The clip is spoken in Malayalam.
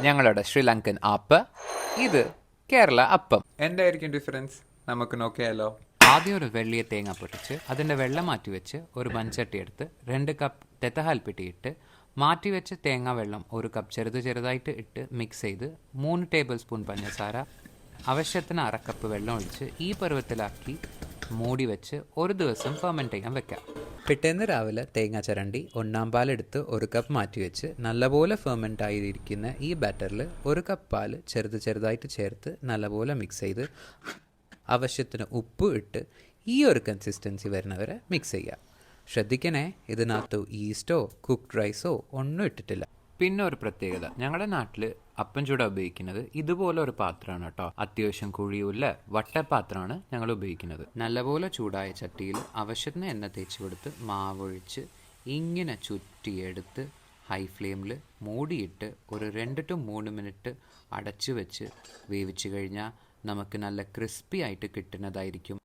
ഞങ്ങളുടെ ശ്രീലങ്കൻ ആപ്പ്, ഇത് കേരള അപ്പം. എന്തായിരിക്കും ഡിഫറൻസ് നമുക്ക് നോക്കിയാലോ? ആദ്യം ഒരു വെള്ളിയ തേങ്ങ പൊട്ടിച്ച് അതിൻ്റെ വെള്ളം മാറ്റി വെച്ച് ഒരു മൺചട്ടി എടുത്ത് 2 കപ്പ് തെത്തഹാൽപ്പിട്ടി ഇട്ട് മാറ്റി വെച്ച് തേങ്ങ വെള്ളം 1 കപ്പ് ചെറുതായിട്ട് ഇട്ട് മിക്സ് ചെയ്ത് 3 ടേബിൾ സ്പൂൺ പഞ്ചസാര ആവശ്യത്തിന് 1/2 കപ്പ് വെള്ളം ഒഴിച്ച് ഈ പരുവത്തിലാക്കി മൂടി വെച്ച് ഒരു ദിവസം ഫെർമെൻറ്റ് ചെയ്യാൻ വെക്കാം. പിറ്റേന്ന് രാവിലെ തേങ്ങ ചിരണ്ടി 1 പാലെടുത്ത് 1 കപ്പ് മാറ്റി വെച്ച് നല്ലപോലെ ഫെർമെൻ്റ് ആയിരിക്കുന്ന ഈ ബാറ്ററിൽ 1 കപ്പ് പാല് ചെറുതായിട്ട് ചേർത്ത് നല്ലപോലെ മിക്സ് ചെയ്ത് ആവശ്യത്തിന് ഉപ്പ് ഇട്ട് ഈ ഒരു കൺസിസ്റ്റൻസി വരുന്നവരെ മിക്സ് ചെയ്യുക. ശ്രദ്ധിക്കണേ, ഇതിനകത്ത് ഈസ്റ്റോ കുക്ക്ഡ് റൈസോ ഒന്നും ഇട്ടിട്ടില്ല. പിന്നെ ഒരു പ്രത്യേകത, ഞങ്ങളുടെ നാട്ടിൽ അപ്പം ചൂടാൻ ഉപയോഗിക്കുന്നത് ഇതുപോലെ ഒരു പാത്രമാണ് കേട്ടോ. അത്യാവശ്യം കുഴിയുള്ള വട്ടപാത്രമാണ് ഞങ്ങൾ ഉപയോഗിക്കുന്നത്. നല്ലപോലെ ചൂടായ ചട്ടിയിൽ ആവശ്യത്തിന് എണ്ണ തേച്ച് കൊടുത്ത് മാവൊഴിച്ച് ഇങ്ങനെ ചുറ്റിയെടുത്ത് ഹൈ ഫ്ലെയിമിൽ മൂടിയിട്ട് ഒരു 2 to 3 മിനിറ്റ് അടച്ചു വെച്ച് വേവിച്ച് കഴിഞ്ഞാൽ നമുക്ക് നല്ല ക്രിസ്പി ആയിട്ട് കിട്ടുന്നതായിരിക്കും.